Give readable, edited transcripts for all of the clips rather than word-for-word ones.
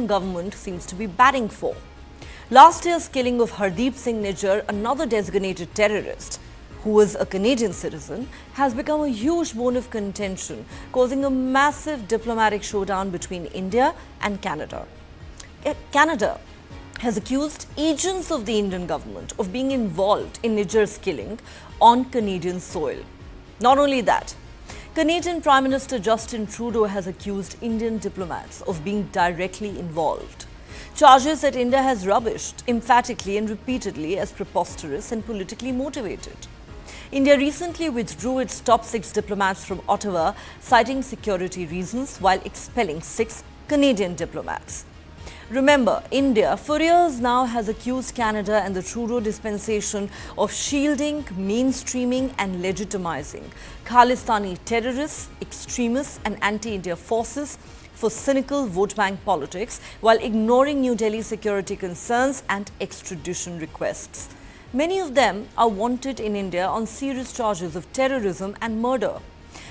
government seems to be batting for. Last year's killing of Hardeep Singh Nijjar, another designated terrorist, who was a Canadian citizen, has become a huge bone of contention, causing a massive diplomatic showdown between India and Canada. Canada has accused agents of the Indian government of being involved in Nijjar's killing on Canadian soil. Not only that, Canadian Prime Minister Justin Trudeau has accused Indian diplomats of being directly involved. Charges that India has rubbished emphatically and repeatedly as preposterous and politically motivated. India recently withdrew its top 6 diplomats from Ottawa, citing security reasons while expelling 6 Canadian diplomats. Remember, India for years now has accused Canada and the Trudeau dispensation of shielding, mainstreaming and legitimizing Khalistani terrorists, extremists and anti-India forces for cynical vote bank politics while ignoring New Delhi security concerns and extradition requests. Many of them are wanted in India on serious charges of terrorism and murder.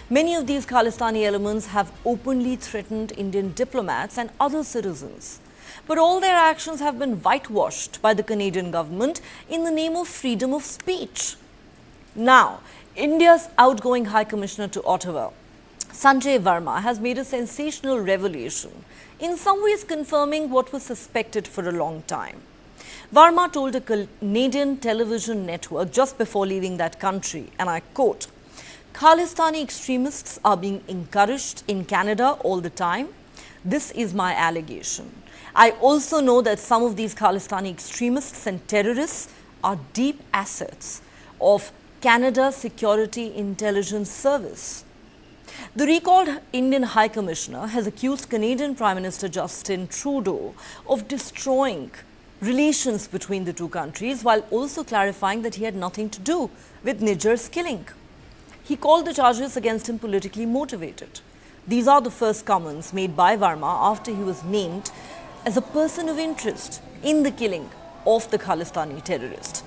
Many of these Khalistani elements have openly threatened Indian diplomats and other citizens. But all their actions have been whitewashed by the Canadian government in the name of freedom of speech. Now, India's outgoing High Commissioner to Ottawa, Sanjay Verma, has made a sensational revelation, in some ways confirming what was suspected for a long time. Verma told a Canadian television network just before leaving that country, and I quote, "Khalistani extremists are being encouraged in Canada all the time. This is my allegation. I also know that some of these Khalistani extremists and terrorists are deep assets of Canada's Security Intelligence Service." The recalled Indian High Commissioner has accused Canadian Prime Minister Justin Trudeau of destroying relations between the two countries while also clarifying that he had nothing to do with Nijjar's killing. He called the charges against him politically motivated. These are the first comments made by Verma after he was named as a person of interest in the killing of the Khalistani terrorist.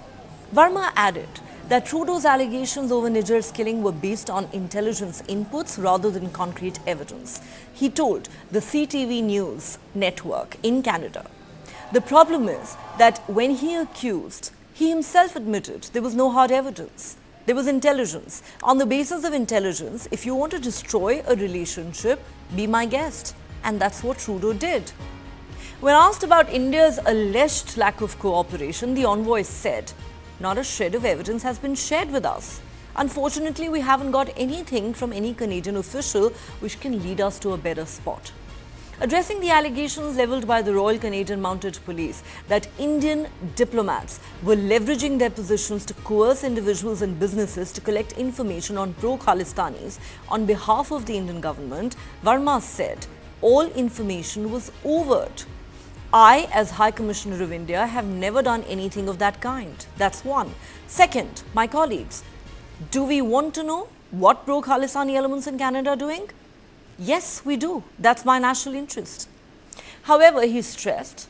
Verma added that Trudeau's allegations over Nijjar's killing were based on intelligence inputs rather than concrete evidence. He told the CTV News network in Canada. The problem is that when he accused, he himself admitted there was no hard evidence. There was intelligence. On the basis of intelligence, if you want to destroy a relationship, be my guest. And that's what Trudeau did. When asked about India's alleged lack of cooperation, the envoy said, "Not a shred of evidence has been shared with us. Unfortunately, we haven't got anything from any Canadian official which can lead us to a better spot." Addressing the allegations levelled by the Royal Canadian Mounted Police that Indian diplomats were leveraging their positions to coerce individuals and businesses to collect information on pro-Khalistanis on behalf of the Indian government, Verma said, "All information was overt. I, as High Commissioner of India, have never done anything of that kind. That's one. Second, my colleagues, do we want to know what pro-Khalistani elements in Canada are doing? Yes, we do. That's my national interest." However, he stressed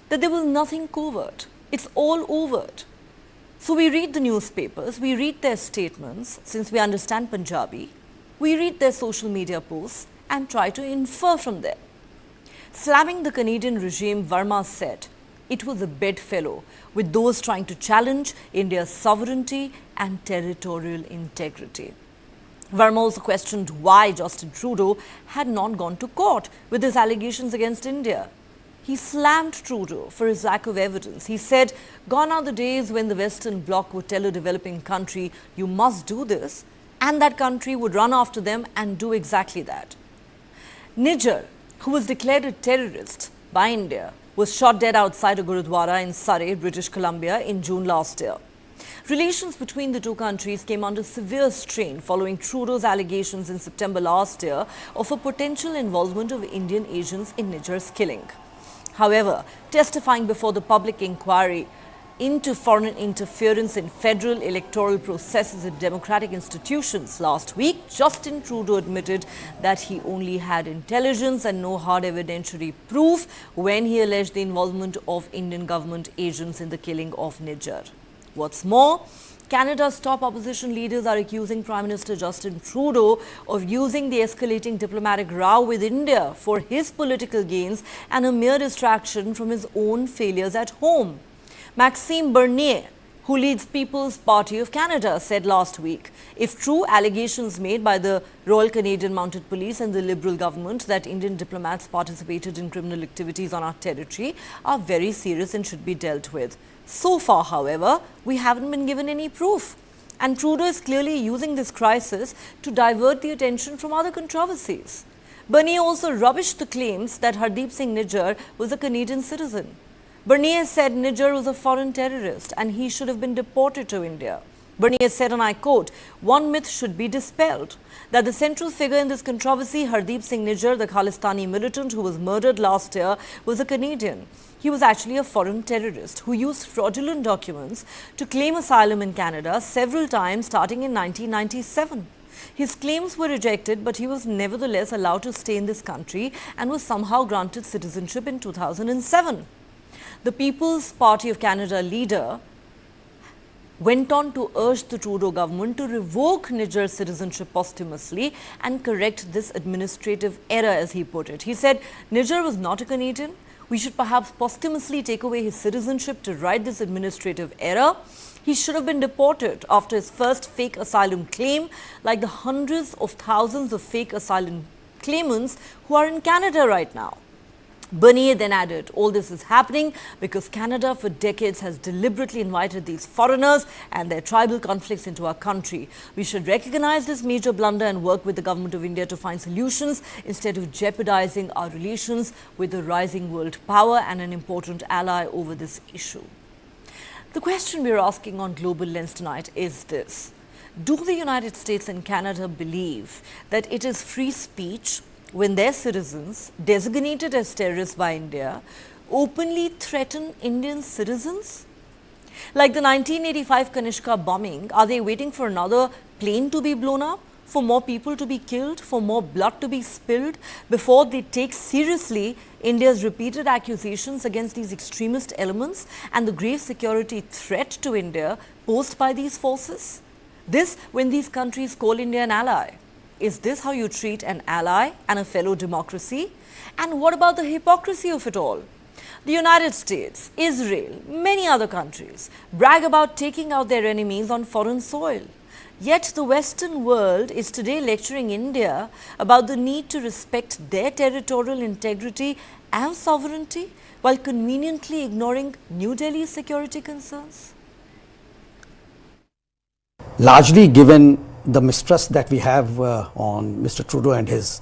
that there was nothing covert. It's all overt. So we read the newspapers, we read their statements, since we understand Punjabi, we read their social media posts and try to infer from them. Slamming the Canadian regime, Verma said it was a bedfellow with those trying to challenge India's sovereignty and territorial integrity. Verma also questioned why Justin Trudeau had not gone to court with his allegations against India. He slammed Trudeau for his lack of evidence. He said, "Gone are the days when the Western Bloc would tell a developing country, you must do this, and that country would run after them and do exactly that." Nijjar, who was declared a terrorist by India, was shot dead outside a Gurudwara in Surrey, British Columbia in June last year. Relations between the two countries came under severe strain following Trudeau's allegations in September last year of a potential involvement of Indian agents in Nijjar's killing. However, testifying before the public inquiry into foreign interference in federal electoral processes and democratic institutions last week, Justin Trudeau admitted that he only had intelligence and no hard evidentiary proof when he alleged the involvement of Indian government agents in the killing of Nijjar. What's more, Canada's top opposition leaders are accusing Prime Minister Justin Trudeau of using the escalating diplomatic row with India for his political gains and a mere distraction from his own failures at home. Maxime Bernier, who leads People's Party of Canada, said last week, if true, allegations made by the Royal Canadian Mounted Police and the Liberal government that Indian diplomats participated in criminal activities on our territory are very serious and should be dealt with. So far, however, we haven't been given any proof. And Trudeau is clearly using this crisis to divert the attention from other controversies. Bernier also rubbished the claims that Hardeep Singh Nijjar was a Canadian citizen. Bernier said Nijjar was a foreign terrorist and he should have been deported to India. Bernier said, and I quote, one myth should be dispelled, that the central figure in this controversy, Hardeep Singh Nijjar, the Khalistani militant who was murdered last year, was a Canadian. He was actually a foreign terrorist who used fraudulent documents to claim asylum in Canada several times starting in 1997. His claims were rejected, but he was nevertheless allowed to stay in this country and was somehow granted citizenship in 2007. The People's Party of Canada leader went on to urge the Trudeau government to revoke Nijjar's citizenship posthumously and correct this administrative error, as he put it. He said, Nijjar was not a Canadian. We should perhaps posthumously take away his citizenship to right this administrative error. He should have been deported after his first fake asylum claim, like the hundreds of thousands of fake asylum claimants who are in Canada right now. Bernier then added, all this is happening because Canada for decades has deliberately invited these foreigners and their tribal conflicts into our country. We should recognize this major blunder and work with the government of India to find solutions instead of jeopardizing our relations with a rising world power and an important ally over this issue. The question we are asking on Global Lens tonight is this. Do the United States and Canada believe that it is free speech when their citizens, designated as terrorists by India, openly threaten Indian citizens? Like the 1985 Kanishka bombing, are they waiting for another plane to be blown up, for more people to be killed, for more blood to be spilled, before they take seriously India's repeated accusations against these extremist elements and the grave security threat to India posed by these forces? This when these countries call India an ally. Is this how you treat an ally and a fellow democracy? And what about the hypocrisy of it all? The United States, Israel, many other countries brag about taking out their enemies on foreign soil. Yet the Western world is today lecturing India about the need to respect their territorial integrity and sovereignty while conveniently ignoring New Delhi's security concerns. Largely given the mistrust that we have on Mr. Trudeau and his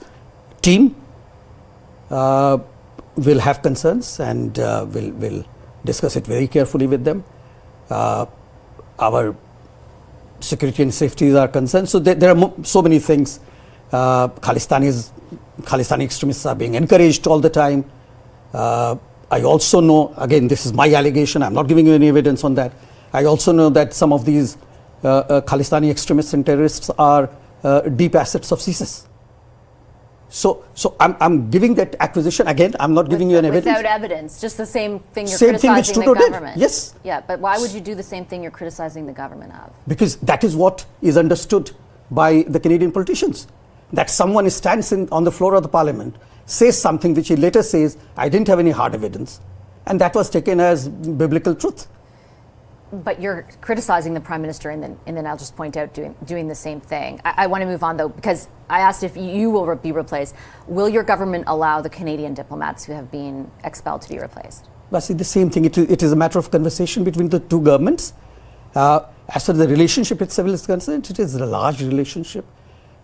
team, we'll have concerns and we'll discuss it very carefully with them. Our security and safety are concerned. So there are so many things. Khalistani extremists are being encouraged all the time. I also know, again, this is my allegation, I'm not giving you any evidence on that. I also know that some of these Khalistani extremists and terrorists are deep assets of CSIS. So I'm giving that acquisition again. I'm not giving you an evidence. Without evidence, just the same thing you're same criticizing thing which the Trudeau government. did. Yes. Yeah, but why would you do the same thing you're criticizing the government of? Because that is what is understood by the Canadian politicians. That someone stands on the floor of the parliament, says something which he later says, I didn't have any hard evidence. And that was taken as biblical truth. But you're criticizing the Prime Minister and then I'll just point out doing the same thing. I want to move on though, because I asked if you will be replaced. Will your government allow the Canadian diplomats who have been expelled to be replaced? Well, see, the same thing. It is a matter of conversation between the two governments. As far as the relationship itself is concerned, it is a large relationship.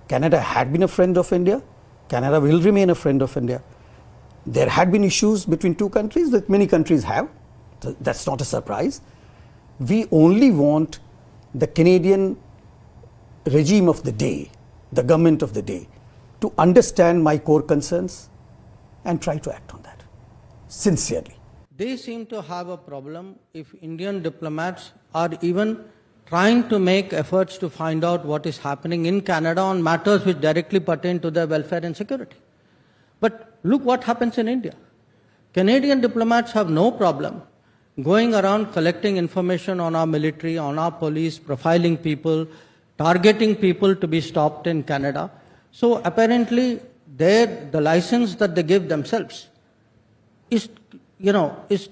Canada had been a friend of India. Canada will remain a friend of India. There had been issues between two countries that many countries have. That's not a surprise. We only want the Canadian regime of the day, the government of the day, to understand my core concerns and try to act on that, sincerely. They seem to have a problem if Indian diplomats are even trying to make efforts to find out what is happening in Canada on matters which directly pertain to their welfare and security. But look what happens in India. Canadian diplomats have no problem going around collecting information on our military, on our police, profiling people, targeting people to be stopped in Canada. So apparently, the license that they give themselves is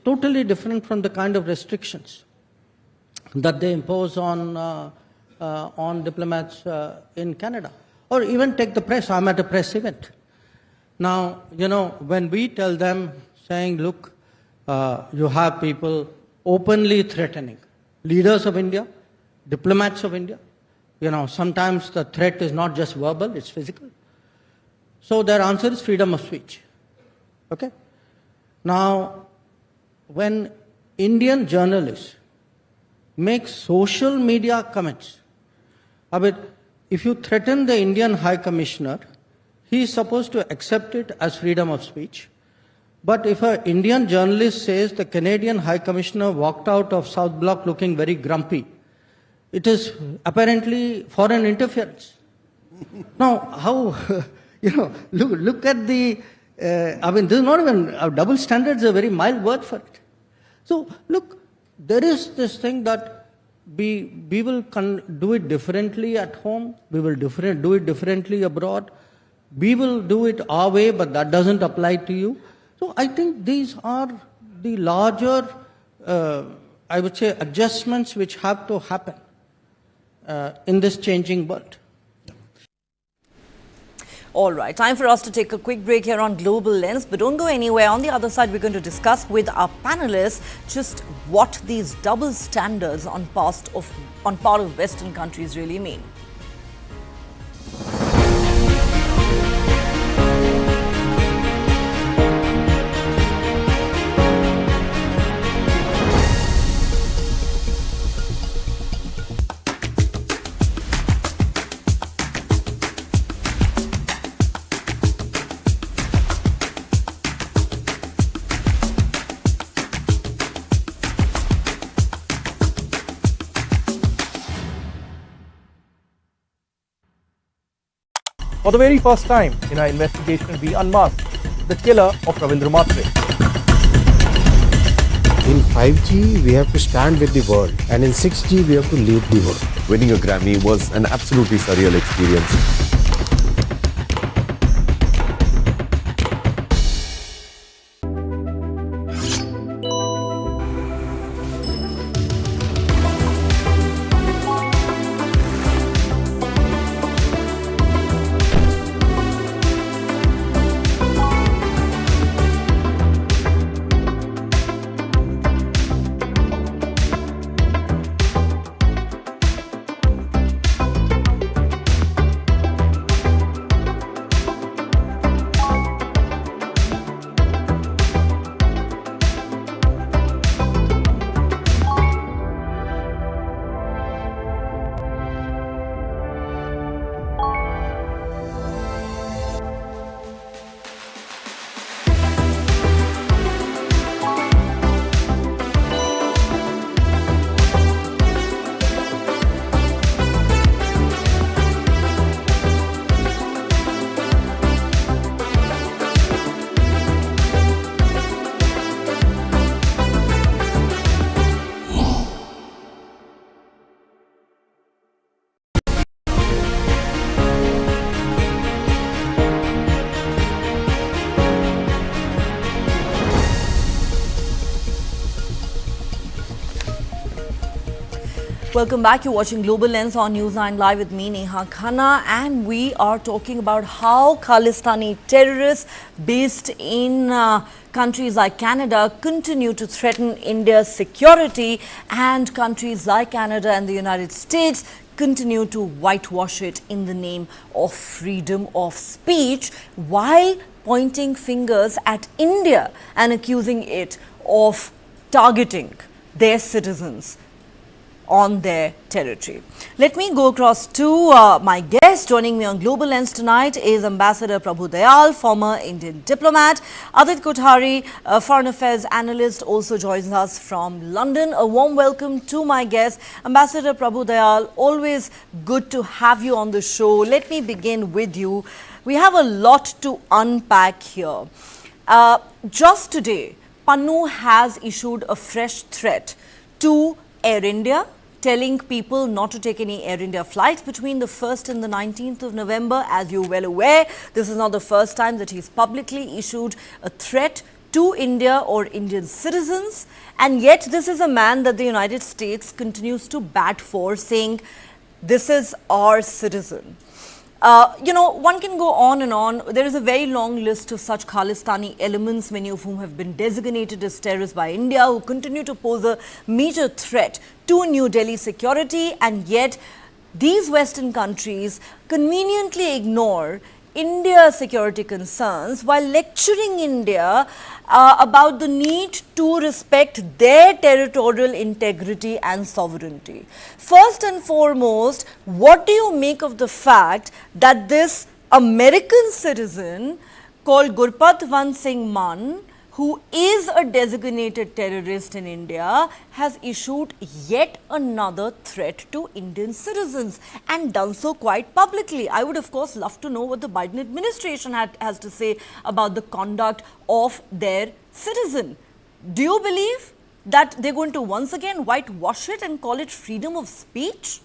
totally different from the kind of restrictions that they impose on diplomats in Canada. Or even take the press. I'm at a press event. Now, when we tell them, saying, look, you have people openly threatening leaders of India, diplomats of India. Sometimes the threat is not just verbal, it's physical. So their answer is freedom of speech. Okay? Now, when Indian journalists make social media comments, if you threaten the Indian High Commissioner, he is supposed to accept it as freedom of speech. But if an Indian journalist says the Canadian High Commissioner walked out of South Block looking very grumpy, it is apparently foreign interference. Now, how, look at the, this is not even, double standards is a very mild word for it. So, look, there is this thing that we will do it differently at home, we will do it differently abroad, we will do it our way, but that doesn't apply to you. So I think these are the larger, I would say, adjustments which have to happen in this changing world. All right, time for us to take a quick break here on Global Lens, but don't go anywhere. On the other side, we're going to discuss with our panelists just what these double standards on part of Western countries really mean. For the very first time in our investigation, we unmasked the killer of Ravindra Matre. In 5G, we have to stand with the world, and in 6G, we have to lead the world. Winning a Grammy was an absolutely surreal experience. Welcome back. You're watching Global Lens on News9 Live with me, Neha Khanna, and we are talking about how Khalistani terrorists based in countries like Canada continue to threaten India's security, and countries like Canada and the United States continue to whitewash it in the name of freedom of speech while pointing fingers at India and accusing it of targeting their citizens on their territory. Let me go across to my guest. Joining me on Global Lens tonight is Ambassador Prabhu Dayal, former Indian diplomat. Adit Kothari, a foreign affairs analyst, also joins us from London. A warm welcome to my guest, Ambassador Prabhu Dayal. Always good to have you on the show. Let me begin with you. We have a lot to unpack here. Just today, Pannu has issued a fresh threat to Air India, telling people not to take any Air India flights between the 1st and the 19th of November. As you're well aware, this is not the first time that he's publicly issued a threat to India or Indian citizens. And yet this is a man that the United States continues to bat for, saying this is our citizen. One can go on and on. There is a very long list of such Khalistani elements, many of whom have been designated as terrorists by India, who continue to pose a major threat to New Delhi security. And yet, these Western countries conveniently ignore India's security concerns while lecturing India about the need to respect their territorial integrity and sovereignty. First and foremost, what do you make of the fact that this American citizen called Gurpatwant Pannun, who is a designated terrorist in India, has issued yet another threat to Indian citizens and done so quite publicly? I would, of course, love to know what the Biden administration has to say about the conduct of their citizen. Do you believe that they're going to once again whitewash it and call it freedom of speech?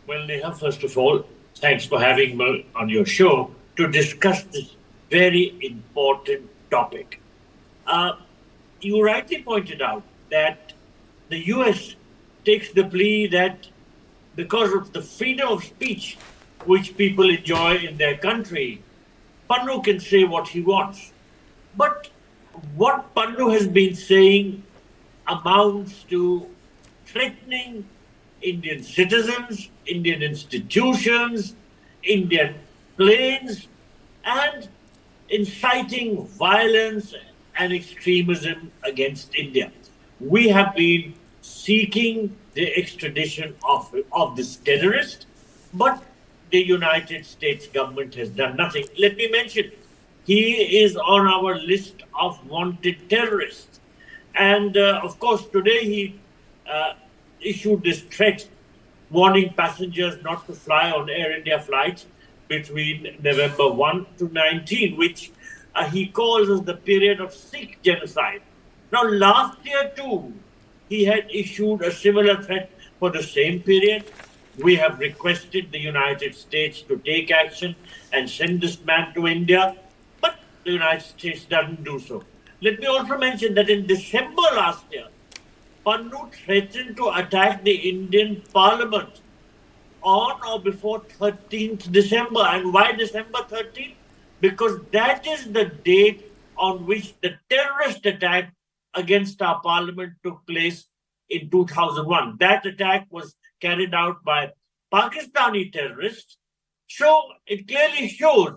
Well, Neha, first of all, thanks for having me on your show to discuss this very important topic. You rightly pointed out that the US takes the plea that because of the freedom of speech which people enjoy in their country, Pannu can say what he wants. But what Pannu has been saying amounts to threatening Indian citizens, Indian institutions, Indian planes, and inciting violence and extremism against India. We have been seeking the extradition of this terrorist, but the United States government has done nothing. Let me mention, he is on our list of wanted terrorists. And of course, today he issued this threat warning passengers not to fly on Air India flights between November 1 to 19, which he calls as the period of Sikh genocide. Now, last year too, he had issued a similar threat for the same period. We have requested the United States to take action and send this man to India, but the United States doesn't do so. Let me also mention that in December last year, Pannu threatened to attack the Indian Parliament on or before 13th December. And why December 13th? Because that is the date on which the terrorist attack against our parliament took place in 2001. That attack was carried out by Pakistani terrorists. So it clearly shows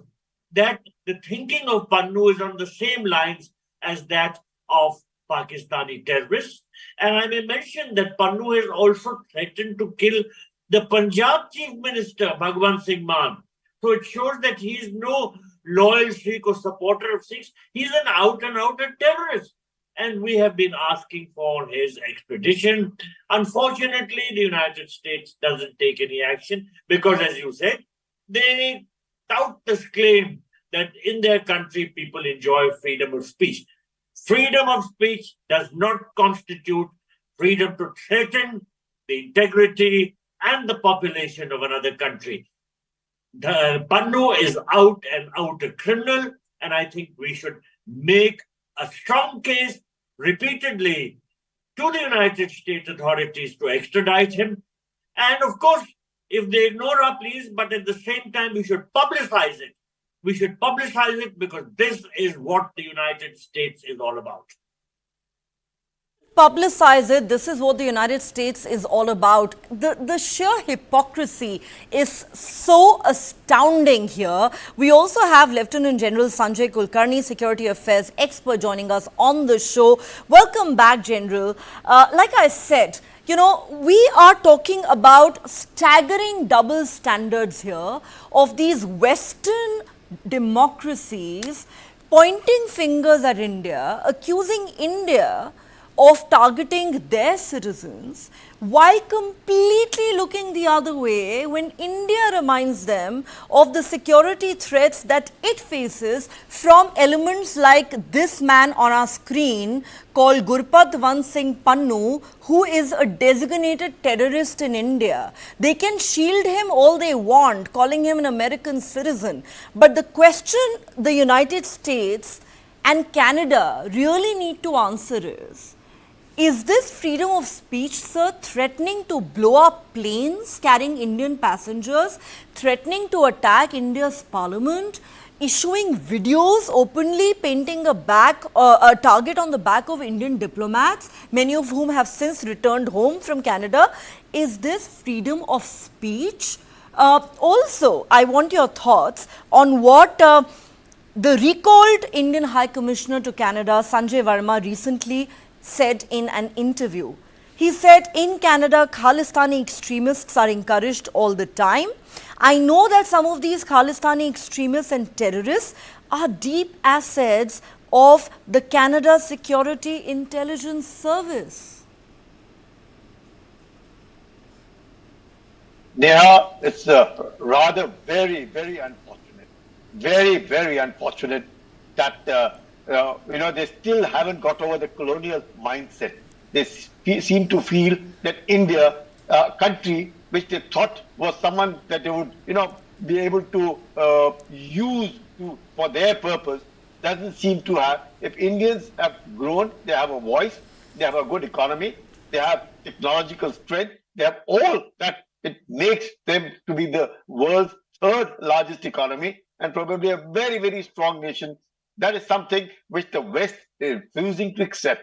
that the thinking of Pannu is on the same lines as that of Pakistani terrorists. And I may mention that Pannu has also threatened to kill the Punjab Chief Minister, Bhagwant Singh Mann. So it shows that he is no loyal Sikh or supporter of Sikhs. He's an out-and-out terrorist. And we have been asking for his extradition. Unfortunately, the United States doesn't take any action because, as you said, they tout this claim that in their country people enjoy freedom of speech. Freedom of speech does not constitute freedom to threaten the integrity and the population of another country. The Pannu is out and out a criminal, and I think we should make a strong case repeatedly to the United States authorities to extradite him. And of course, if they ignore our pleas, but at the same time, we should publicize it. We should publicize it because this is what the United States is all about. Publicize it. This is what the United States is all about. The sheer hypocrisy is so astounding here. We also have Lieutenant General Sanjay Kulkarni, Security Affairs expert, joining us on the show. Welcome back, General. Like I said, we are talking about staggering double standards here of these Western democracies pointing fingers at India, accusing India of targeting their citizens while completely looking the other way when India reminds them of the security threats that it faces from elements like this man on our screen called Gurpatwant Pannun, who is a designated terrorist in India. They can shield him all they want, calling him an American citizen. But the question the United States and Canada really need to answer is this freedom of speech, sir, threatening to blow up planes carrying Indian passengers, threatening to attack India's parliament, issuing videos openly painting a target on the back of Indian diplomats, many of whom have since returned home from Canada? Is this freedom of speech? Also, I want your thoughts on what the recalled Indian High Commissioner to Canada, Sanjay Verma, recently said in an interview. He said, in Canada, Khalistani extremists are encouraged all the time. I know that some of these Khalistani extremists and terrorists are deep assets of the Canada Security Intelligence Service. Neha, it's rather very, very unfortunate. Very, very unfortunate that they still haven't got over the colonial mindset. They seem to feel that India, a country which they thought was someone that they would, be able to use for their purpose, doesn't seem to have. If Indians have grown, they have a voice, they have a good economy, they have technological strength, they have all that it makes them to be the world's third largest economy and probably a very, very strong nation. That is something which the West is refusing to accept.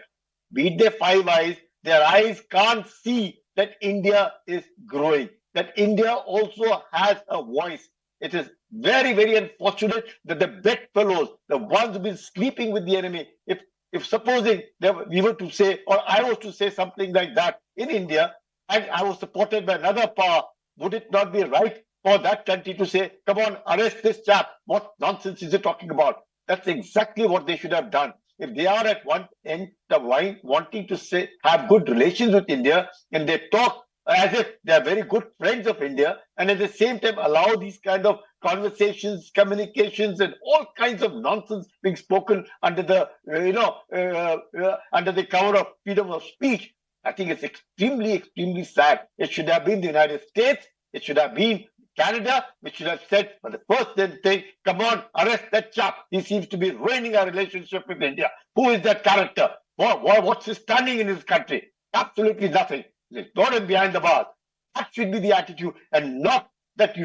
Be it their five eyes, their eyes can't see that India is growing, that India also has a voice. It is very, very unfortunate that the bedfellows, the ones who've been sleeping with the enemy, if supposing we were to say, or I was to say something like that in India, and I was supported by another power, would it not be right for that country to say, come on, arrest this chap? What nonsense is he talking about? That's exactly what they should have done. If they are at one end the line wanting to have good relations with India, and they talk as if they are very good friends of India, and at the same time allow these kind of conversations, communications, and all kinds of nonsense being spoken under the under the cover of freedom of speech, I think it's extremely, extremely sad. It should have been the United States. It should have been Canada, which should have said for the first thing, come on, arrest that chap. He seems to be ruining our relationship with India. Who is that character? What's his standing in his country? Absolutely nothing. Throw him behind the bars. That should be the attitude, and not that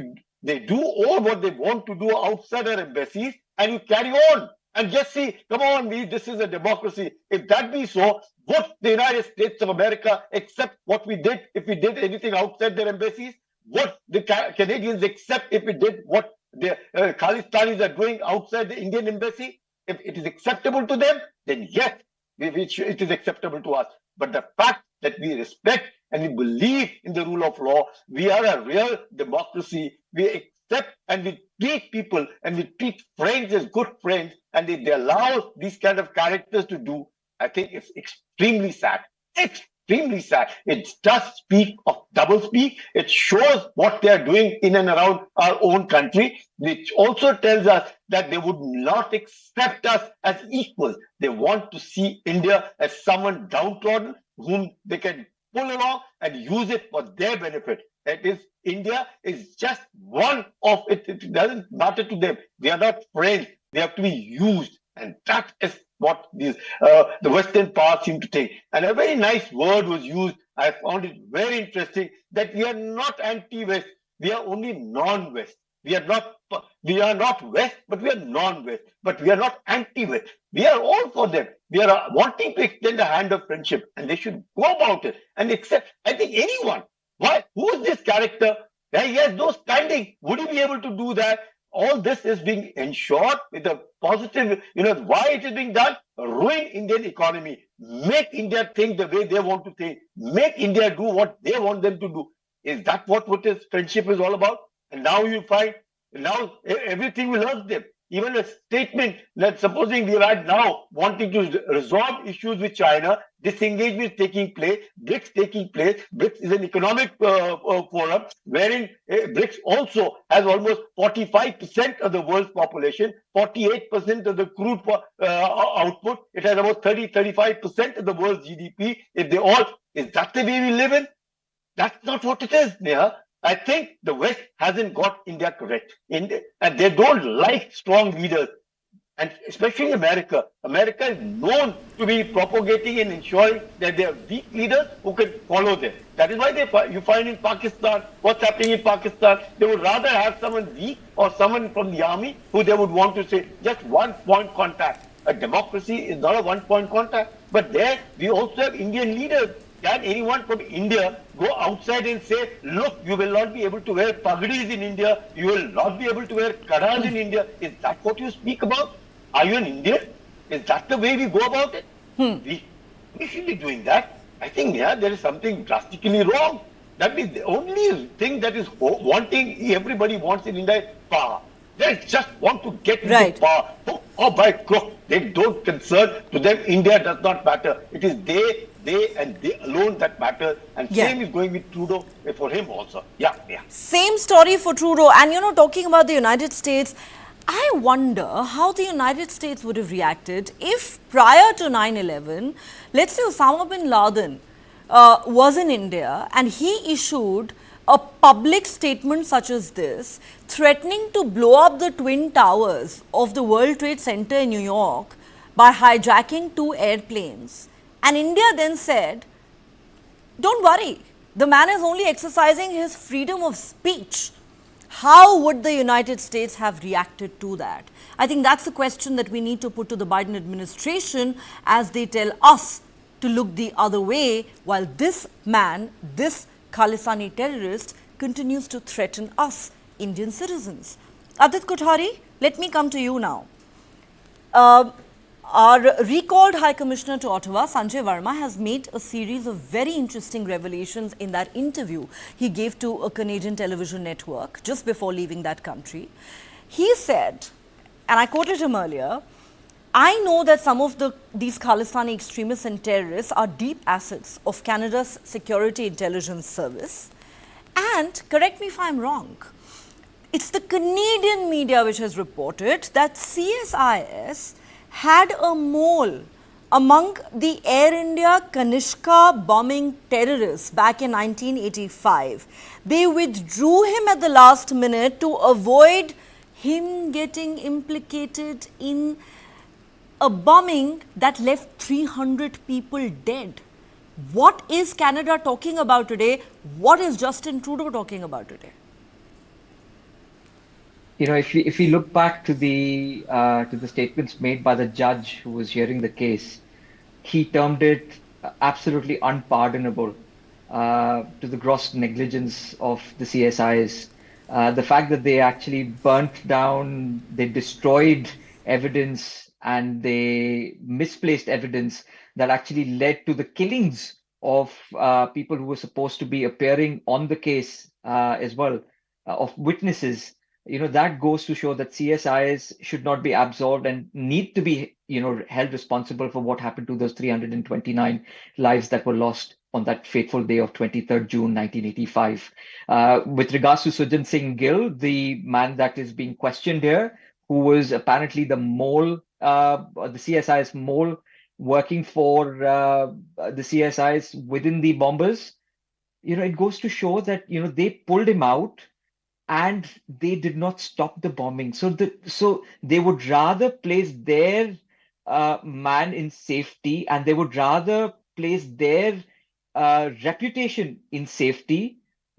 they do all what they want to do outside our embassies, and you carry on. And just see, come on, this is a democracy. If that be so, would the United States of America accept what we did if we did anything outside their embassies? Would the Canadians accept if we did what the Khalistanis are doing outside the Indian embassy? If it is acceptable to them, then yes, it is acceptable to us. But the fact that we respect and we believe in the rule of law, we are a real democracy. We accept and we treat people and we treat friends as good friends, and if they allow these kind of characters to do, I think it's extremely sad. Extremely sad. It does speak of doublespeak. It shows what they are doing in and around our own country, which also tells us that they would not accept us as equals. They want to see India as someone downtrodden whom they can pull along and use it for their benefit. India is just one of it. It doesn't matter to them. They are not friends. They have to be used, and that is what the Western powers seem to think. And a very nice word was used. I found it very interesting that we are not anti-West. We are only non-West. We are not West, but we are non-West. But we are not anti-West. We are all for them. We are wanting to extend a hand of friendship, and they should go about it and accept. I think anyone. Why? Who is this character? He has no standing. Would he be able to do that? All this is being ensured with a positive, why it is being done? Ruin Indian economy. Make India think the way they want to think. Make India do what they want them to do. Is that what friendship is all about? And now you find, now everything will hurt them. even a statement that supposing we are now wanting to resolve issues with China, disengagement taking place, BRICS taking place. BRICS is an economic forum wherein BRICS also has almost 45% of the world's population, 48% of the crude output. It has about 35% of the world's GDP. If they all, is that the way we live in? That's not what it is, Neha. I think the West hasn't got India correct. And they don't like strong leaders. And especially America. America is known to be propagating and ensuring that there are weak leaders who can follow them. That is why you find in Pakistan, what's happening in Pakistan, they would rather have someone weak or someone from the army who they would want to say just one-point contact. A democracy is not a one-point contact. But there we also have Indian leaders. Can anyone from India go outside and say, look, you will not be able to wear pagdis in India, you will not be able to wear karas in India? Is that what you speak about? Are you an Indian? Is that the way we go about it? We should be doing that. I think, yeah, there is something drastically wrong. That means the only thing that is wanting, everybody wants in India is power. They just want to get into power. Oh, by crook, they don't concern. To them, India does not matter. It is they and they alone that matter. And same is going with Trudeau for him also. Yeah. Same story for Trudeau. And talking about the United States, I wonder how the United States would have reacted if prior to 9/11, let's say Osama bin Laden was in India and he issued a public statement such as this, threatening to blow up the Twin Towers of the World Trade Center in New York by hijacking 2 airplanes. And India then said, don't worry, the man is only exercising his freedom of speech. How would the United States have reacted to that? I think that's the question that we need to put to the Biden administration as they tell us to look the other way while this man, this Khalistani terrorist, continues to threaten us, Indian citizens. Adit Kothari, let me come to you now. Our recalled High Commissioner to Ottawa, Sanjay Verma, has made a series of very interesting revelations in that interview he gave to a Canadian television network just before leaving that country. He said, and I quoted him earlier, I know that some of these Khalistani extremists and terrorists are deep assets of Canada's Security Intelligence Service. And, correct me if I'm wrong, it's the Canadian media which has reported that CSIS had a mole among the Air India Kanishka bombing terrorists back in 1985. They withdrew him at the last minute to avoid him getting implicated in a bombing that left 300 people dead. What is Canada talking about today? What is Justin Trudeau talking about today? If we look back to the statements made by the judge who was hearing the case, he termed it absolutely unpardonable to the gross negligence of the CSIs. The fact that they actually burnt down, they destroyed evidence, and they misplaced evidence that actually led to the killings of people who were supposed to be appearing on the case as well, of witnesses. That goes to show that CSIs should not be absolved and need to be, held responsible for what happened to those 329 lives that were lost on that fateful day of 23rd June 1985. With regards to Sujan Singh Gill, the man that is being questioned here, who was apparently the mole, the CSIS mole, working for the CSIs within the bombers, it goes to show that, they pulled him out and they did not stop the bombing. So they would rather place their man in safety, and they would rather place their reputation in safety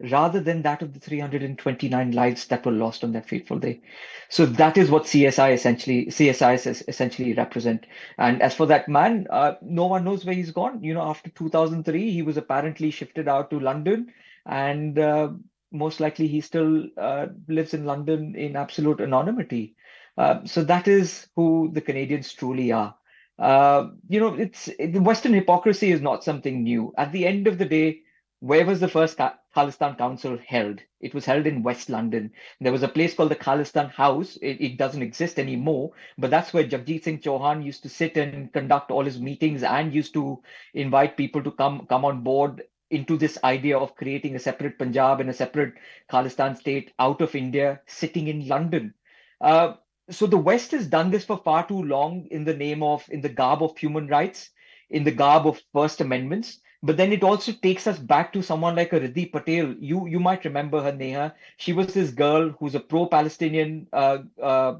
rather than that of the 329 lives that were lost on that fateful day. So that is what CSIs essentially represent. And as for that man, no one knows where he's gone. After 2003, he was apparently shifted out to London, and most likely he still lives in London in absolute anonymity. So that is who the Canadians truly are. The Western hypocrisy is not something new. At the end of the day, where was the first Khalistan Council held? It was held in West London. There was a place called the Khalistan House. It doesn't exist anymore, but that's where Jagjit Singh Chauhan used to sit and conduct all his meetings and used to invite people to come on board into this idea of creating a separate Punjab and a separate Khalistan state out of India, sitting in London. So the West has done this for far too long in the garb of human rights, in the garb of First Amendments. But then it also takes us back to someone like a Riddhi Patel. You might remember her, Neha. She was this girl who's a pro-Palestinian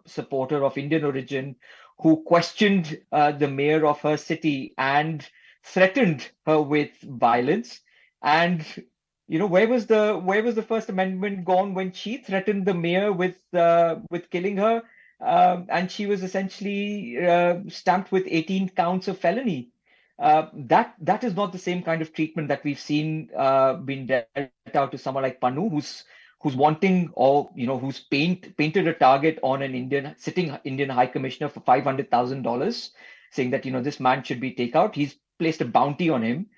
supporter of Indian origin, who questioned the mayor of her city and threatened her with violence. And where was the First Amendment gone when she threatened the mayor with killing her? And she was essentially stamped with 18 counts of felony. That is not the same kind of treatment that we've seen being dealt out to someone like Pannu, who's wanting, or who's painted a target on an sitting Indian High Commissioner for $500,000, saying that this man should be taken out. He's placed a bounty on him.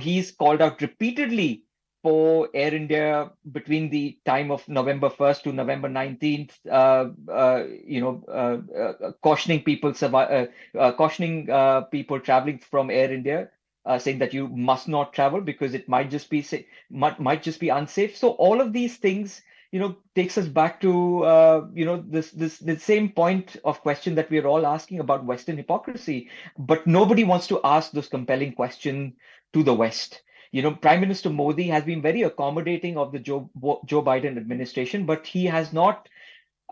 He's called out repeatedly for Air India between the time of November 1st to November 19th, cautioning people traveling from Air India, saying that you must not travel because it might just be unsafe. So all of these things, takes us back to the same point of question that we are all asking about Western hypocrisy, but nobody wants to ask those compelling questions to the West. Prime Minister Modi has been very accommodating of the Joe Biden administration, but he has not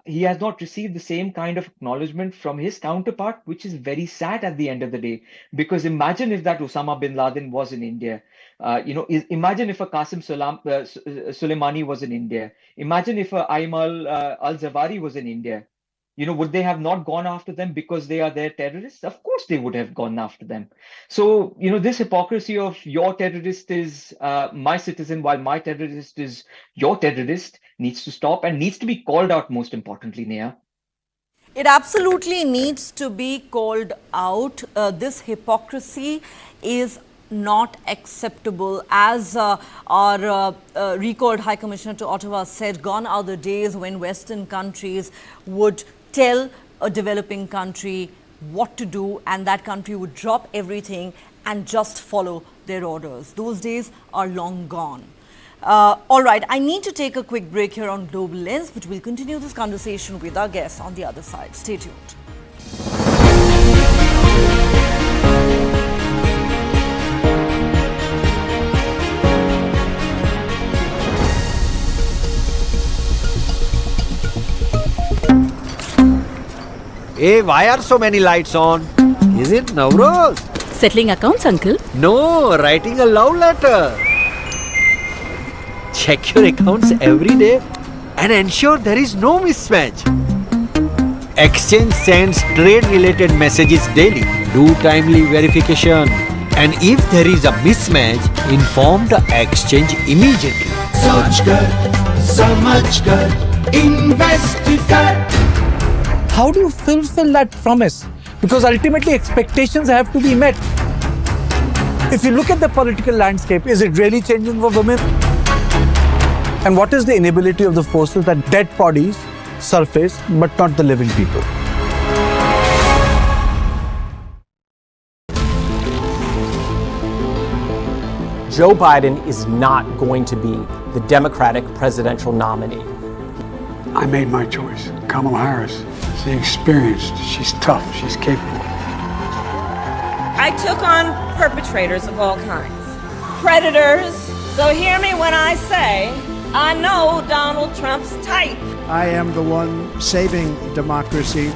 received the same kind of acknowledgement from his counterpart, which is very sad at the end of the day. Because imagine if that Osama bin Laden was in India. Imagine if a Qasim Soleimani was in India. Imagine if a Ayman al-Zawahiri was in India. Would they have not gone after them because they are their terrorists? Of course they would have gone after them. So, this hypocrisy of your terrorist is my citizen while my terrorist is your terrorist needs to stop and needs to be called out, most importantly, Neha. It absolutely needs to be called out. This hypocrisy is not acceptable. As our recalled High Commissioner to Ottawa said, gone are the days when Western countries would tell a developing country what to do and that country would drop everything and just follow their orders. Those days are long gone. All right, I need to take a quick break here on Global Lens, but we'll continue this conversation with our guests on the other side. Stay tuned. Hey, why are so many lights on? Is it Navroz? Settling accounts, uncle? No, writing a love letter. Check your accounts every day and ensure there is no mismatch. Exchange sends trade-related messages daily. Do timely verification. And if there is a mismatch, inform the exchange immediately. Soch kar, samajh kar, invest kar. How do you fulfill that promise? Because ultimately expectations have to be met. If you look at the political landscape, is it really changing for women? And what is the inability of the forces that dead bodies surface but not the living people? Joe Biden is not going to be the Democratic presidential nominee. I made my choice. Kamala Harris. She's experienced, she's tough, she's capable. I took on perpetrators of all kinds, predators. So hear me when I say, I know Donald Trump's type. I am the one saving democracy.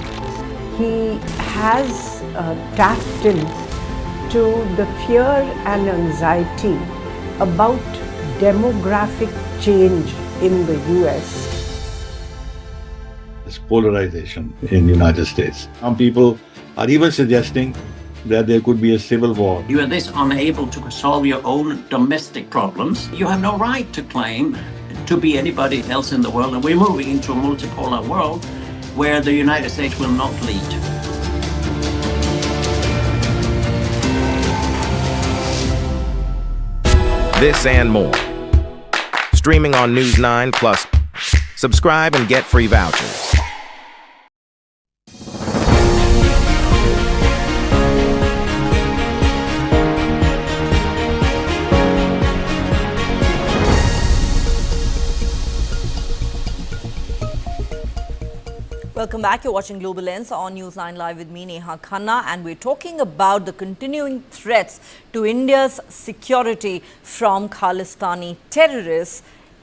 He has tapped into the fear and anxiety about demographic change in the US. This polarization in the United States. Some people are even suggesting that there could be a civil war. You are this unable to solve your own domestic problems. You have no right to claim to be anybody else in the world. And we're moving into a multipolar world where the United States will not lead. This and more. Streaming on News9 Plus. Subscribe and get free vouchers. Welcome back. You're watching Global Lens on News9 Live with me, Neha Khanna, and we're talking about the continuing threats to India's security from Khalistani terrorists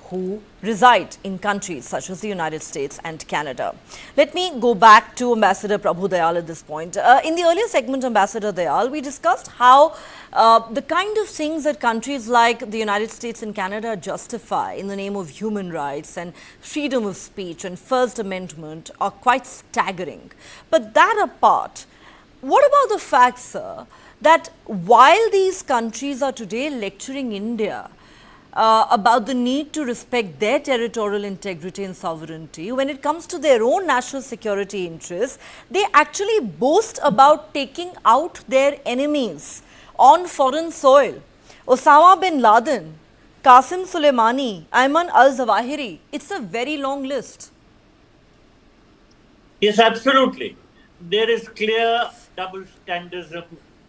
who reside in countries such as the United States and Canada. Let me go back to Ambassador Prabhu Dayal at this point. In the earlier segment, Ambassador Dayal, we discussed how the kind of things that countries like the United States and Canada justify in the name of human rights and freedom of speech and First Amendment are quite staggering. But that apart, what about the fact, sir, that while these countries are today lecturing India about the need to respect their territorial integrity and sovereignty, when it comes to their own national security interests, they actually boast about taking out their enemies on foreign soil. Osama bin Laden, Qasim Soleimani, Ayman al-Zawahiri, it's a very long list. Yes, absolutely. There is clear double standardism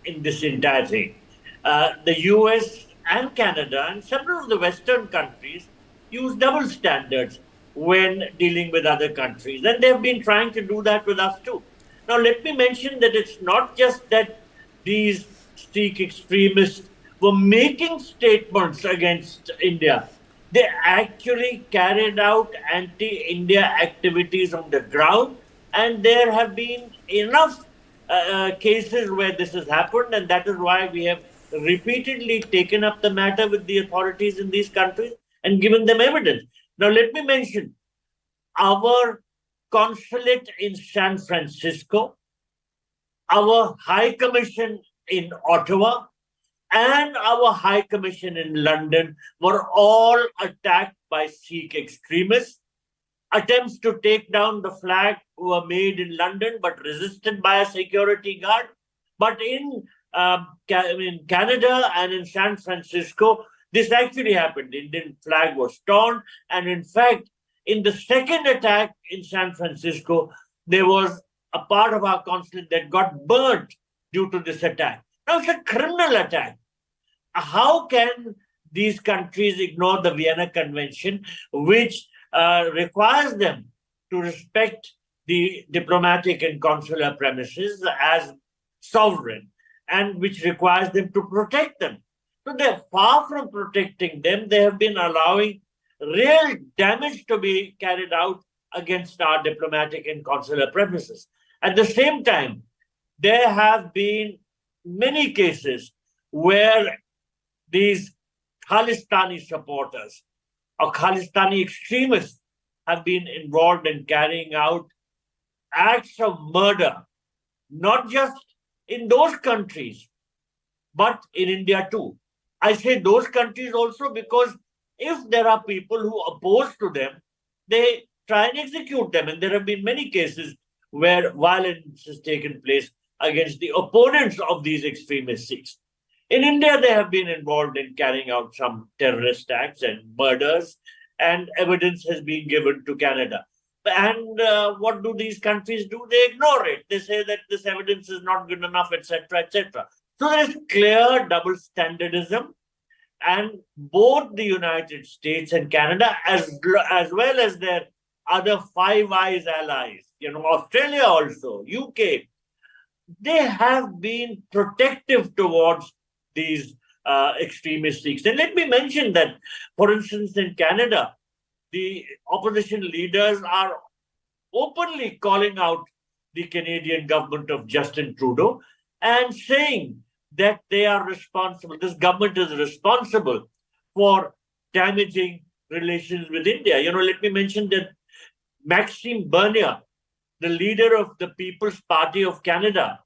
in this entire thing. The US and Canada and several of the Western countries use double standards when dealing with other countries. And they've been trying to do that with us too. Now, let me mention that it's not just that these Sikh extremists were making statements against India. They actually carried out anti-India activities on the ground. And there have been enough cases where this has happened. And that is why we have repeatedly taken up the matter with the authorities in these countries and given them evidence. Now, let me mention our consulate in San Francisco, our High Commission in Ottawa, and our High Commission in London were all attacked by Sikh extremists. Attempts to take down the flag were made in London but resisted by a security guard. But in Canada and in San Francisco, this actually happened. The Indian flag was torn. And in fact, in the second attack in San Francisco, there was a part of our consulate that got burnt due to this attack. Now, it's a criminal attack. How can these countries ignore the Vienna Convention, which requires them to respect the diplomatic and consular premises as sovereign, and which requires them to protect them? So they're far from protecting them. They have been allowing real damage to be carried out against our diplomatic and consular premises. At the same time, there have been many cases where these Khalistani supporters or Khalistani extremists have been involved in carrying out acts of murder, not just in those countries, but in India too. I say those countries also because if there are people who oppose to them, they try and execute them. And there have been many cases where violence has taken place against the opponents of these extremist Sikhs. In India, they have been involved in carrying out some terrorist acts and murders, and evidence has been given to Canada. And what do these countries do? They ignore it. They say that this evidence is not good enough, etc., etc. So there is clear double standardism, and both the United States and Canada, as well as their other Five Eyes allies, Australia also, UK, they have been protective towards these extremist Sikhs. And let me mention that, for instance, in Canada, the opposition leaders are openly calling out the Canadian government of Justin Trudeau and saying that they are responsible, this government is responsible for damaging relations with India. Let me mention that Maxime Bernier, the leader of the People's Party of Canada,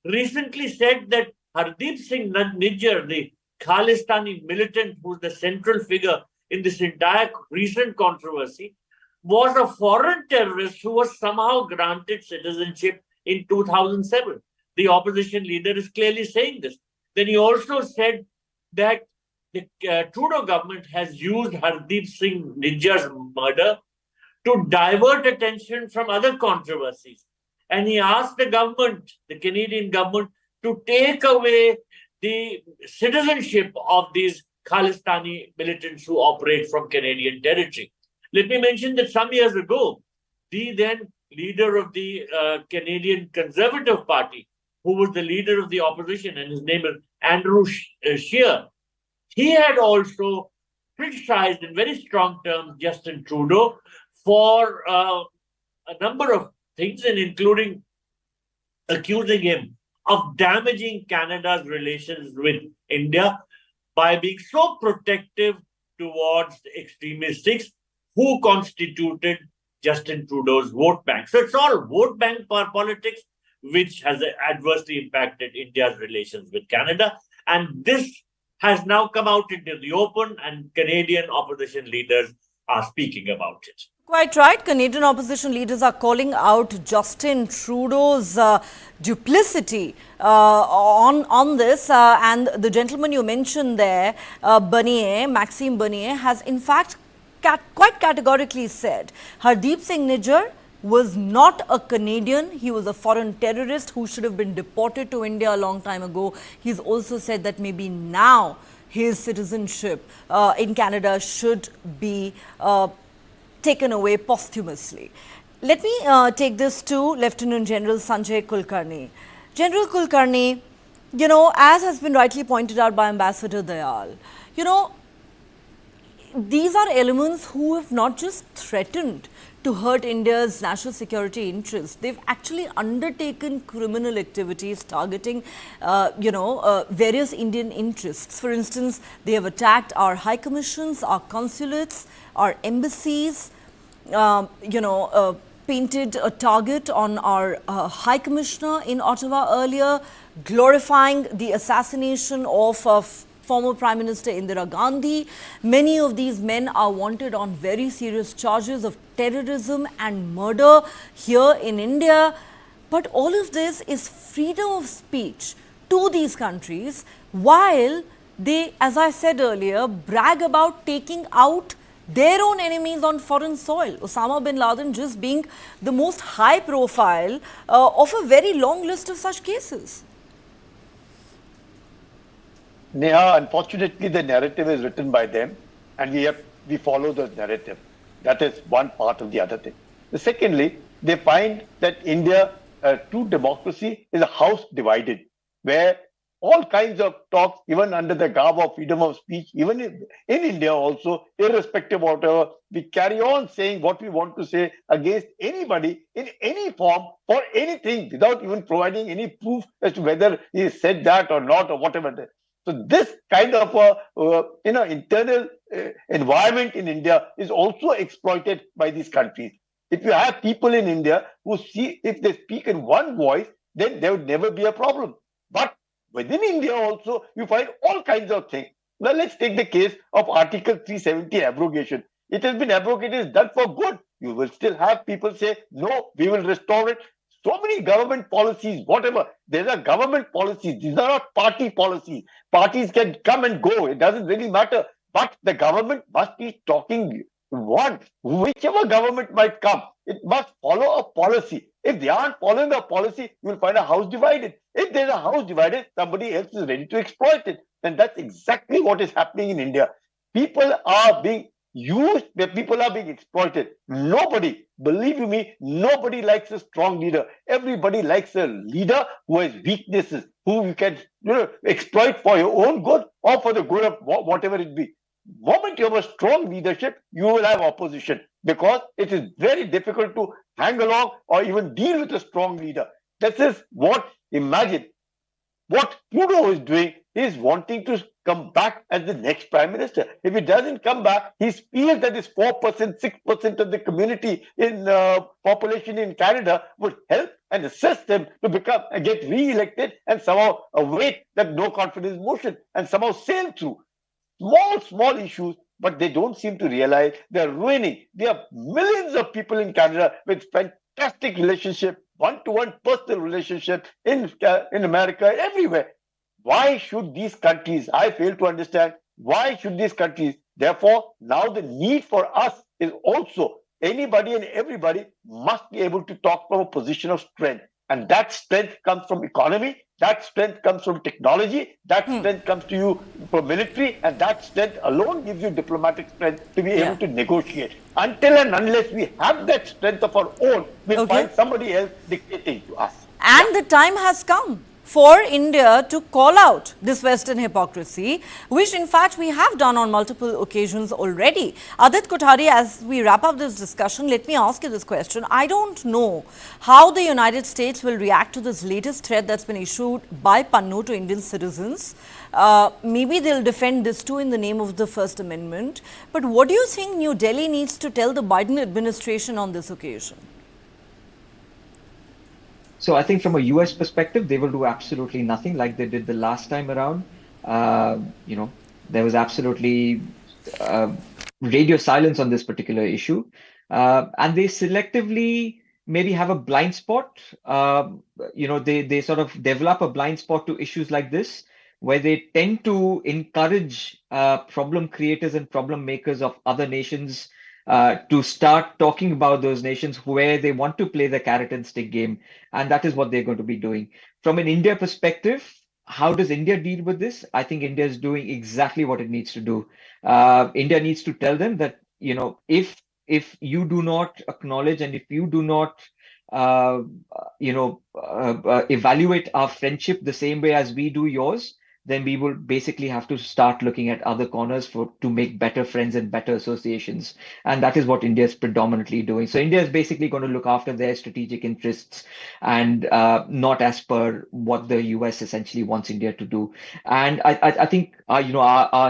recently said that Hardeep Singh Nijjar, the Khalistani militant who's the central figure in this entire recent controversy, was a foreign terrorist who was somehow granted citizenship in 2007. The opposition leader is clearly saying this. Then he also said that the Trudeau government has used Hardeep Singh Nijjar's murder to divert attention from other controversies. And he asked the government, the Canadian government, to take away the citizenship of these Khalistani militants who operate from Canadian territory. Let me mention that some years ago, the then leader of the Canadian Conservative Party, who was the leader of the opposition, and his name is Andrew Scheer, he had also criticized in very strong terms Justin Trudeau for a number of things, and including accusing him of damaging Canada's relations with India by being so protective towards the extremists who constituted Justin Trudeau's vote bank. So it's all vote bank politics, which has adversely impacted India's relations with Canada. And this has now come out into the open, and Canadian opposition leaders are speaking about it. Quite right. Canadian opposition leaders are calling out Justin Trudeau's duplicity on this. And the gentleman you mentioned there, Maxime Bernier, has in fact quite categorically said Hardeep Singh Nijjar was not a Canadian. He was a foreign terrorist who should have been deported to India a long time ago. He's also said that maybe now his citizenship in Canada should be taken away posthumously. Let me take this to Lieutenant General Sanjay Kulkarni. General Kulkarni, you know, as has been rightly pointed out by Ambassador Dayal, you know, these are elements who have not just threatened to hurt India's national security interests. They've actually undertaken criminal activities targeting, various Indian interests. For instance, they have attacked our high commissions, our consulates, our embassies, painted a target on our High Commissioner in Ottawa earlier, glorifying the assassination of former Prime Minister Indira Gandhi. Many of these men are wanted on very serious charges of terrorism and murder here in India. But all of this is freedom of speech to these countries, while they, as I said earlier, brag about taking out their own enemies on foreign soil. Osama bin Laden just being the most high profile of a very long list of such cases. Neha, unfortunately, the narrative is written by them, and we follow the narrative. That is one part of the other thing. Secondly, they find that India, true democracy, is a house divided, where all kinds of talks, even under the garb of freedom of speech, even in India also, irrespective of whatever, we carry on saying what we want to say against anybody in any form for anything without even providing any proof as to whether he said that or not or whatever. So this kind of internal environment in India is also exploited by these countries. If you have people in India who see if they speak in one voice, then there would never be a problem. But within India also, you find all kinds of things. Now let's take the case of Article 370 abrogation. It has been abrogated, it's done for good. You will still have people say, no, we will restore it. So many government policies, whatever. These are government policies. These are not party policies. Parties can come and go. It doesn't really matter. But the government must be talking one. Whichever government might come, it must follow a policy. If they aren't following a policy, you will find a house divided. If there's a house divided, somebody else is ready to exploit it. And that's exactly what is happening in India. People are being used, where people are being exploited. Nobody, believe you me, nobody likes a strong leader. Everybody likes a leader who has weaknesses, who you can exploit for your own good or for the good of whatever it be. The moment you have a strong leadership, you will have opposition, because it is very difficult to hang along or even deal with a strong leader. This is what, imagine, what Trudeau is doing is wanting to come back as the next Prime Minister. If he doesn't come back, he feels that this 4%, 6% of the community in population in Canada would help and assist him to get re-elected and somehow await that no confidence motion and somehow sail through. Small issues, but they don't seem to realize they're ruining. There are millions of people in Canada with fantastic relationship, one-to-one personal relationship in America, everywhere. Why should these countries, I fail to understand, Why should these countries? Therefore, now the need for us is also anybody and everybody must be able to talk from a position of strength. And that strength comes from economy, that strength comes from technology, that strength comes to you from military, and that strength alone gives you diplomatic strength to be able to negotiate. Until and unless we have that strength of our own, we'll find somebody else dictating to us. And the time has come for India to call out this Western hypocrisy, which in fact we have done on multiple occasions already. Adit Kothari, as we wrap up this discussion, let me ask you this question. I don't know how the United States will react to this latest threat that's been issued by Pannu to Indian citizens. Maybe they'll defend this too in the name of the First Amendment. But what do you think New Delhi needs to tell the Biden administration on this occasion? So I think from a US perspective, they will do absolutely nothing like they did the last time around. There was absolutely radio silence on this particular issue. And they selectively maybe have a blind spot. They sort of develop a blind spot to issues like this, where they tend to encourage problem creators and problem makers of other nations to start talking about those nations where they want to play the carrot and stick game. And that is what they're going to be doing. From an India perspective, how does India deal with this? I think India is doing exactly what it needs to do. India needs to tell them that, if you do not acknowledge and if you do not, evaluate our friendship the same way as we do yours, then we will basically have to start looking at other corners to make better friends and better associations. And that is what India is predominantly doing. So India is basically going to look after their strategic interests and not as per what the US essentially wants India to do. And I think, our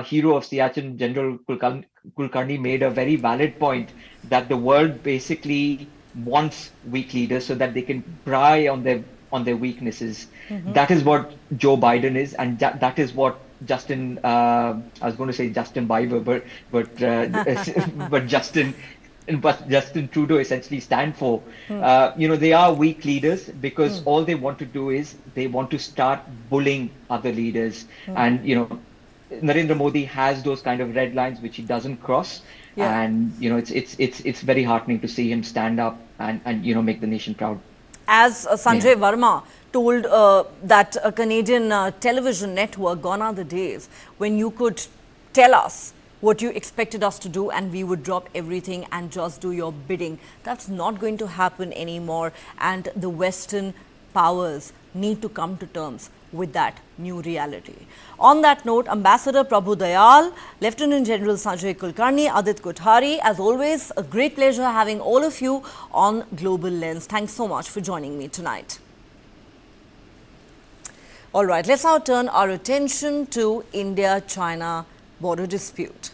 hero of Siachen, General Kulkarni, made a very valid point that the world basically wants weak leaders so that they can pry on their weaknesses. That is what Joe Biden is, and that is what Justin, I was going to say Justin Bieber, but Justin Trudeau essentially stand for. They are weak leaders because all they want to do is they want to start bullying other leaders. And, Narendra Modi has those kind of red lines which he doesn't cross. And, it's very heartening to see him stand up and make the nation proud. As Sanjay Verma told that a Canadian television network, gone are the days when you could tell us what you expected us to do and we would drop everything and just do your bidding. That's not going to happen anymore, and the Western powers need to come to terms with that new reality. On that note, Ambassador Prabhu Dayal, Lieutenant General Sanjay Kulkarni, Adit Kothari, as always, a great pleasure having all of you on Global Lens. Thanks so much for joining me tonight. All right, let's now turn our attention to India-China border dispute.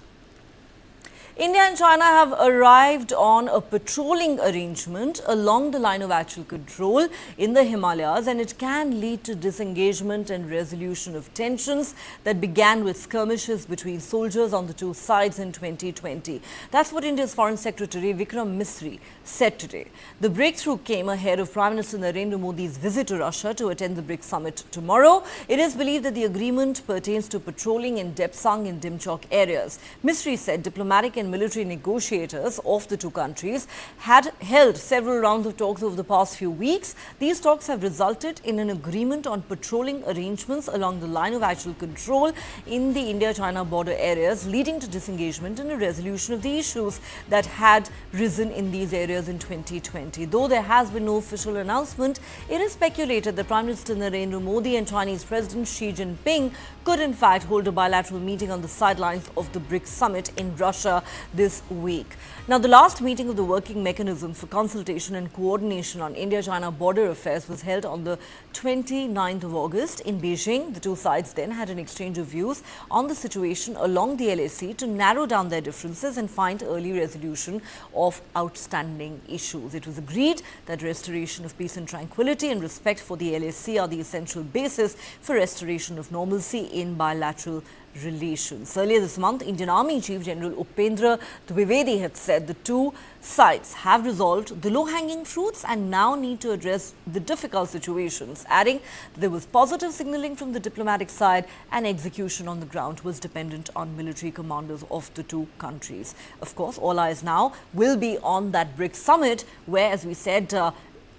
India and China have arrived on a patrolling arrangement along the line of actual control in the Himalayas, and it can lead to disengagement and resolution of tensions that began with skirmishes between soldiers on the two sides in 2020. That's what India's Foreign Secretary Vikram Misri said today. The breakthrough came ahead of Prime Minister Narendra Modi's visit to Russia to attend the BRICS summit tomorrow. It is believed that the agreement pertains to patrolling in Depsang and Dimchok areas. Misri said diplomatic and military negotiators of the two countries had held several rounds of talks over the past few weeks. These talks have resulted in an agreement on patrolling arrangements along the line of actual control in the India-China border areas, leading to disengagement and a resolution of the issues that had risen in these areas in 2020. Though there has been no official announcement, it is speculated that Prime Minister Narendra Modi and Chinese President Xi Jinping could in fact hold a bilateral meeting on the sidelines of the BRICS summit in Russia this week. Now, the last meeting of the working mechanism for consultation and coordination on India-China border affairs was held on the 29th of August in Beijing. The two sides then had an exchange of views on the situation along the LAC to narrow down their differences and find early resolution of outstanding issues. It was agreed that restoration of peace and tranquility and respect for the LAC are the essential basis for restoration of normalcy in bilateral relations. Earlier this month, Indian Army Chief General Upendra Chandra Dwivedi had said the two sides have resolved the low-hanging fruits and now need to address the difficult situations, adding that there was positive signaling from the diplomatic side and execution on the ground was dependent on military commanders of the two countries. Of course, all eyes now will be on that BRICS summit where, as we said, the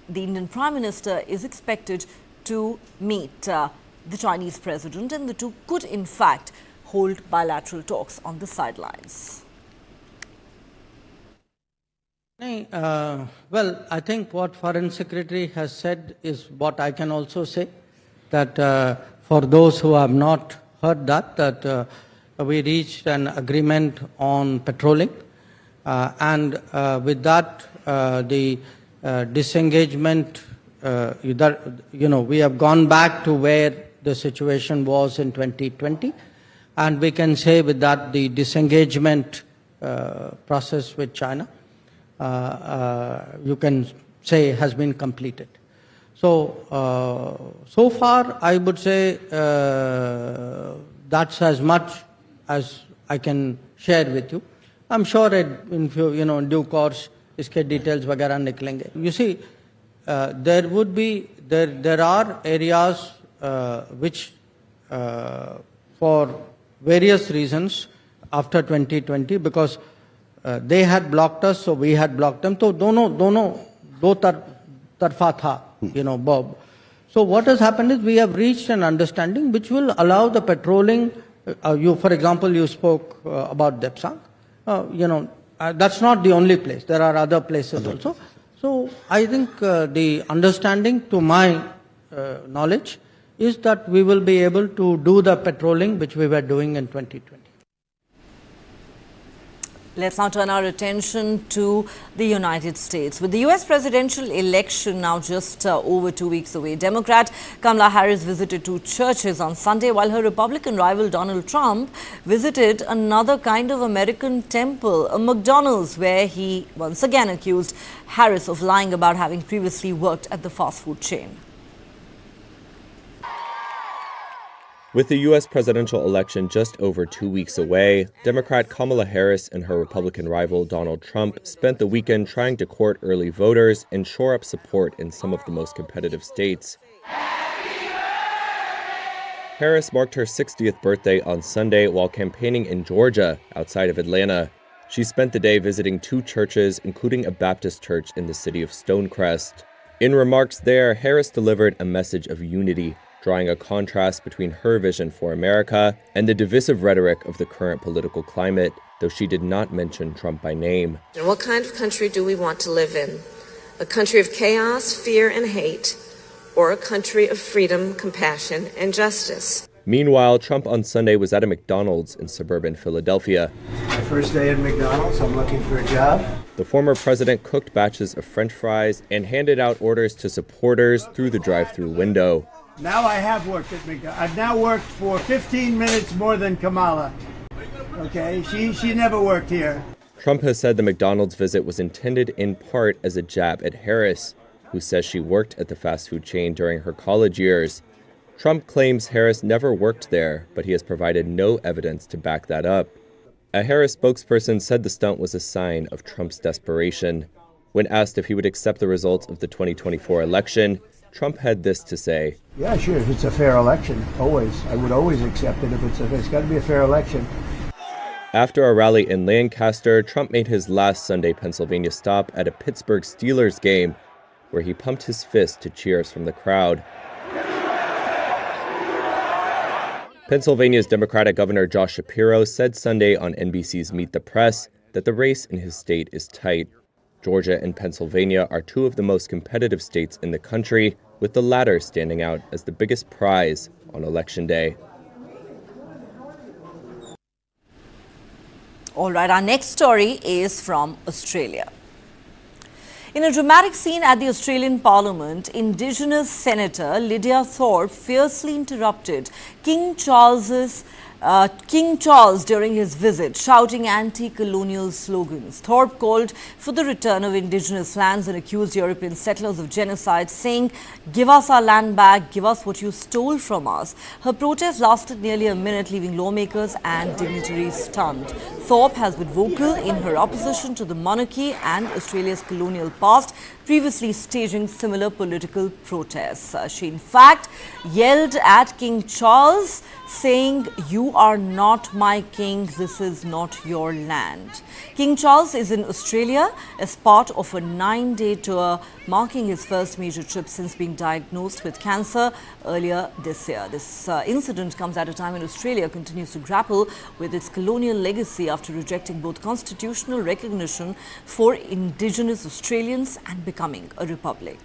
Indian Prime Minister is expected to meet the Chinese president, and the two could in fact hold bilateral talks on the sidelines. Well, I think what Foreign Secretary has said is what I can also say, that for those who have not heard that we reached an agreement on patrolling, and with that the disengagement, we have gone back to where the situation was in 2020, and we can say with that the disengagement process with China, you can say, has been completed. So, so far I would say that's as much as I can share with you. I'm sure in due course iske details वगैरह निकलेंगे. You see, there are areas which for various reasons after 2020, because they had blocked us, so we had blocked them. So दो तरफा था, Bob. So what has happened is we have reached an understanding which will allow the patrolling. For example, you spoke about Depsang. That's not the only place. There are other places also. So I think the understanding, to my knowledge, is that we will be able to do the patrolling which we were doing in 2020. Let's now turn our attention to the United States. With the US presidential election now just over 2 weeks away, Democrat Kamala Harris visited two churches on Sunday, while her Republican rival Donald Trump visited another kind of American temple, a McDonald's, where he once again accused Harris of lying about having previously worked at the fast food chain. With the U.S. presidential election just over 2 weeks away, Democrat Kamala Harris and her Republican rival Donald Trump spent the weekend trying to court early voters and shore up support in some of the most competitive states. Harris marked her 60th birthday on Sunday while campaigning in Georgia, outside of Atlanta. She spent the day visiting two churches, including a Baptist church in the city of Stonecrest. In remarks there, Harris delivered a message of unity, drawing a contrast between her vision for America and the divisive rhetoric of the current political climate, though she did not mention Trump by name. And what kind of country do we want to live in? A country of chaos, fear, and hate, or a country of freedom, compassion, and justice? Meanwhile, Trump on Sunday was at a McDonald's in suburban Philadelphia. My first day at McDonald's, I'm looking for a job. The former president cooked batches of French fries and handed out orders to supporters through the drive-thru window. Now I have worked at McDonald's. I've now worked for 15 minutes more than Kamala. Okay, she never worked here. Trump has said the McDonald's visit was intended in part as a jab at Harris, who says she worked at the fast food chain during her college years. Trump claims Harris never worked there, but he has provided no evidence to back that up. A Harris spokesperson said the stunt was a sign of Trump's desperation. When asked if he would accept the results of the 2024 election, Trump had this to say. Yeah, sure. If it's a fair election, always. I would always accept it if it's got to be a fair election. After a rally in Lancaster, Trump made his last Sunday Pennsylvania stop at a Pittsburgh Steelers game, where he pumped his fist to cheers from the crowd. Pennsylvania's Democratic Governor Josh Shapiro said Sunday on NBC's Meet the Press that the race in his state is tight. Georgia and Pennsylvania are two of the most competitive states in the country, with the latter standing out as the biggest prize on Election Day. All right, our next story is from Australia. In a dramatic scene at the Australian Parliament, Indigenous Senator Lydia Thorpe fiercely interrupted King Charles's King Charles during his visit, shouting anti-colonial slogans. Thorpe called for the return of indigenous lands and accused European settlers of genocide, saying, "Give us our land back, give us what you stole from us." Her protest lasted nearly a minute, leaving lawmakers and dignitaries stunned. Thorpe has been vocal in her opposition to the monarchy and Australia's colonial past, previously staging similar political protests. She in fact yelled at King Charles, saying, "You are not my king, this is not your land." King Charles is in Australia as part of a 9-day tour, marking his first major trip since being diagnosed with cancer earlier this year. This incident comes at a time when Australia continues to grapple with its colonial legacy after rejecting both constitutional recognition for Indigenous Australians and becoming a republic.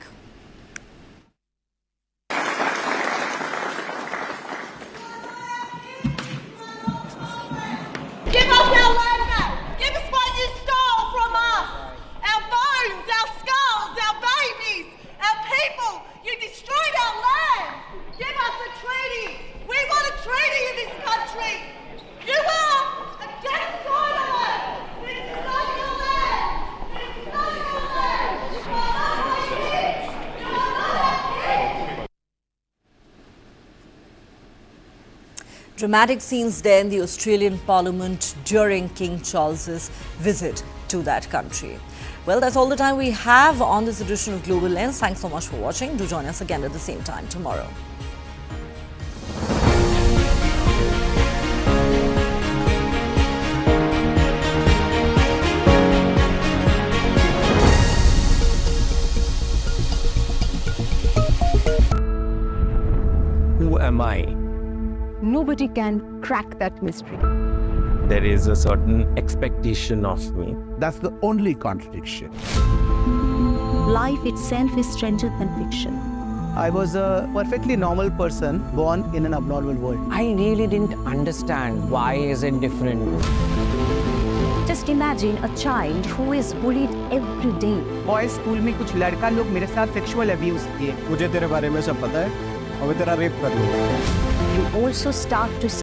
Give us our land back! Give us what you stole from us! Our bones, our skulls, our babies, our people! You destroyed our land! Give us a treaty! We want a treaty in this country! You are a genocider! This is not your land! This is not your land! You are not my king! You are not our king! Dramatic scenes there in the Australian Parliament during King Charles's visit to that country. Well, that's all the time we have on this edition of Global Lens. Thanks so much for watching. Do join us again at the same time tomorrow. Who am I? Nobody can crack that mystery. There is a certain expectation of me. That's the only contradiction. Life itself is stranger than fiction. I was a perfectly normal person born in an abnormal world. I really didn't understand why is it different. Just imagine a child who is bullied every day. Boys school में कुछ लड़का लोग मेरे साथ sexual abuse किए. मुझे तेरे बारे में सब पता है और मैं तेरा रेप कर लूँगा. You also start to